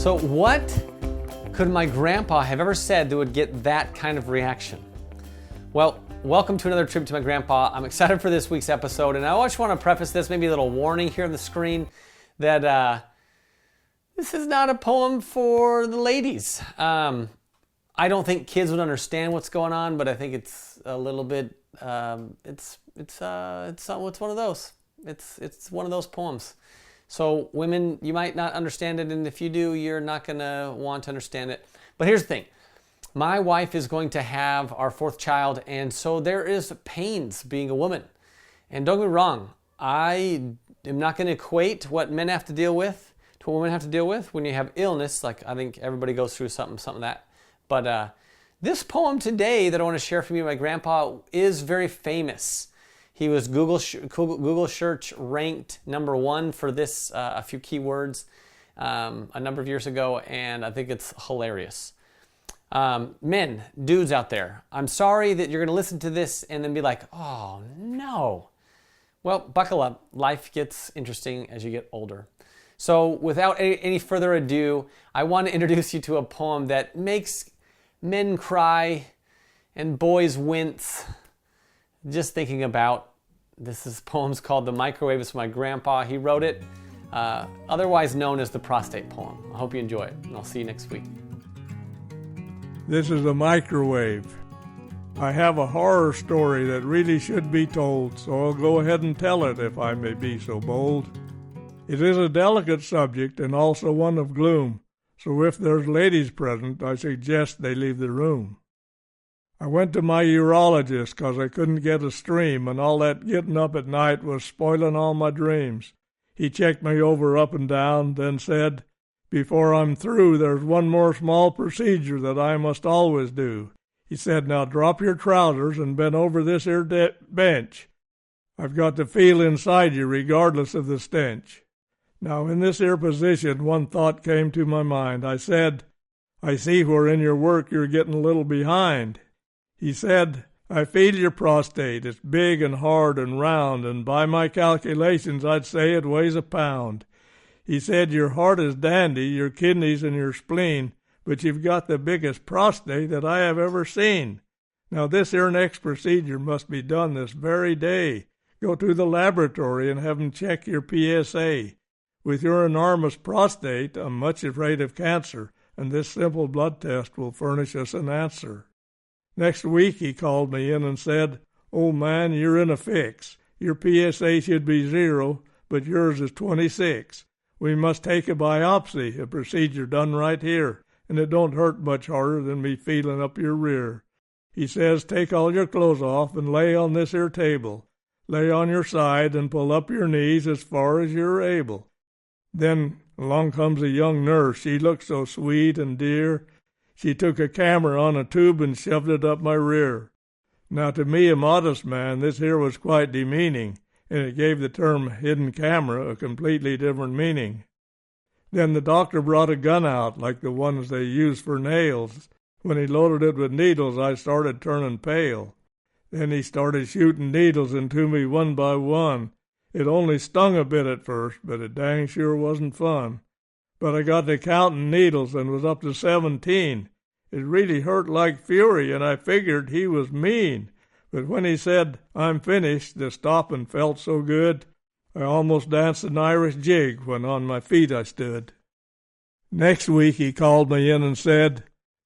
So what could my grandpa have ever said that would get that kind of reaction? Well, welcome to another tribute to my grandpa. I'm excited for this week's episode, and I just want to preface this, maybe a little warning here on the screen, that this is not a poem for the ladies. I don't think kids would understand what's going on, but I think it's a little bit, it's one of those. It's one of those poems. So women, you might not understand it, and if you do, you're not going to want to understand it. But here's the thing. My wife is going to have our fourth child, and so there is pains being a woman. And don't get me wrong, I am not going to equate what men have to deal with to what women have to deal with when you have illness. Like, I think everybody goes through something like that. But this poem today that I want to share from you, my grandpa, is very famous. He was Google search ranked #1 for this, a few keywords, a number of years ago, and I think it's hilarious. Men, dudes out there, I'm sorry that you're going to listen to this and then be like, oh no. Well, buckle up. Life gets interesting as you get older. So without any further ado, I want to introduce you to a poem that makes men cry and boys wince just thinking about. This poem's called The Microwave. It's my grandpa. He wrote it, otherwise known as the Prostate poem. I hope you enjoy it, and I'll see you next week. This is a microwave. I have a horror story that really should be told, so I'll go ahead and tell it if I may be so bold. It is a delicate subject and also one of gloom, so if there's ladies present, I suggest they leave the room. I went to my urologist 'cause I couldn't get a stream, and all that getting up at night was spoiling all my dreams. He checked me over up and down, then said, "Before I'm through, there's one more small procedure that I must always do." He said, "Now drop your trousers and bend over this here bench. I've got to feel inside you regardless of the stench." Now in this here position, one thought came to my mind. I said, "I see where in your work you're getting a little behind." He said, "I feel your prostate. It's big and hard and round, and by my calculations I'd say it weighs a pound." He said, "Your heart is dandy, your kidneys and your spleen, but you've got the biggest prostate that I have ever seen. Now this here next procedure must be done this very day. Go to the laboratory and have 'em check your PSA. With your enormous prostate, I'm much afraid of cancer, and this simple blood test will furnish us an answer." Next week he called me in and said, "Old man, you're in a fix. Your PSA should be 0, but yours is 26. We must take a biopsy, a procedure done right here, and it don't hurt much harder than me feeling up your rear." He says, "Take all your clothes off and lay on this here table. Lay on your side and pull up your knees as far as you're able." Then along comes a young nurse. She looked so sweet and dear. She took a camera on a tube and shoved it up my rear. Now to me, a modest man, this here was quite demeaning, and it gave the term hidden camera a completely different meaning. Then the doctor brought a gun out, like the ones they use for nails. When he loaded it with needles, I started turning pale. Then he started shooting needles into me one by one. It only stung a bit at first, but it dang sure wasn't fun. But I got to counting needles and was up to 17. It really hurt like fury, and I figured he was mean. But when he said, "I'm finished," the stopping felt so good, I almost danced an Irish jig when on my feet I stood. Next week he called me in and said,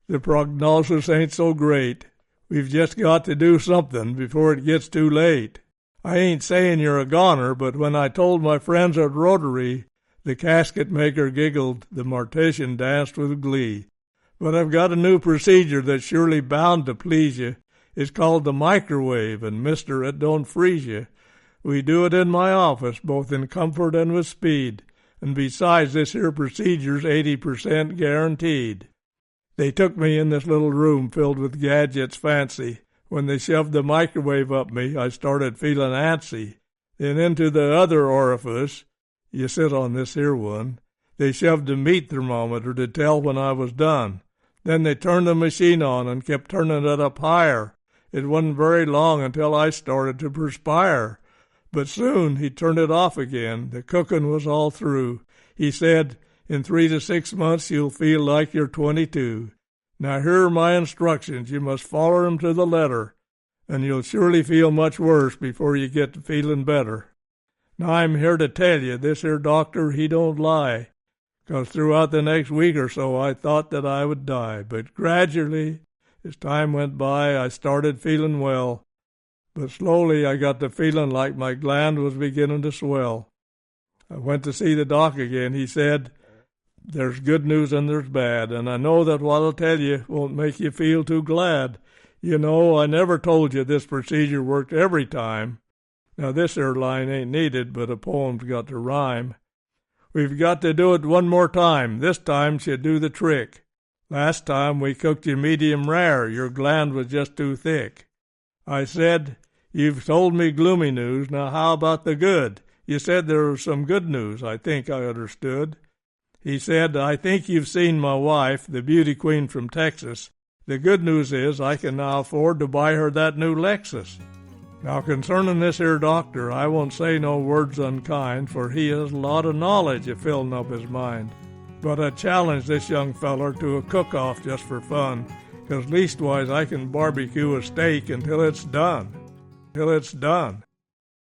"The prognosis ain't so great. We've just got to do something before it gets too late." I ain't saying you're a goner, but when I told my friends at Rotary, the casket maker giggled, the mortician danced with glee. But I've got a new procedure that's surely bound to please you. It's called the microwave, and mister, it don't freeze you. We do it in my office, both in comfort and with speed, and besides, this here procedure's 80% guaranteed. They took me in this little room filled with gadgets fancy. When they shoved the microwave up me, I started feeling antsy. Then into the other orifice, you sit on this here one, they shoved a meat thermometer to tell when I was done. Then they turned the machine on and kept turning it up higher. It wasn't very long until I started to perspire. But soon he turned it off again. The cooking was all through. He said, In 3 to 6 months you'll feel like you're 22. Now here are my instructions. You must follow 'em to the letter, and you'll surely feel much worse before you get to feeling better. Now I'm here to tell you, this here doctor, he don't lie, 'cause throughout the next week or so I thought that I would die. But gradually, as time went by, I started feeling well. But slowly I got to feeling like my gland was beginning to swell. I went to see the doc again. He said, "There's good news and there's bad, and I know that what I'll tell you won't make you feel too glad. You know, I never told you this procedure worked every time. Now this here line ain't needed, but a poem's got to rhyme. We've got to do it one more time. This time she'll do the trick. Last time we cooked you medium rare. Your gland was just too thick." I said, "You've told me gloomy news. Now how about the good? You said there was some good news, I think I understood." He said, "I think you've seen my wife, the beauty queen from Texas. The good news is I can now afford to buy her that new Lexus." Now concerning this here doctor, I won't say no words unkind, for he has a lot of knowledge of filling up his mind. But I challenge this young feller to a cook-off just for fun, 'cause leastwise I can barbecue a steak until it's done. Till it's done.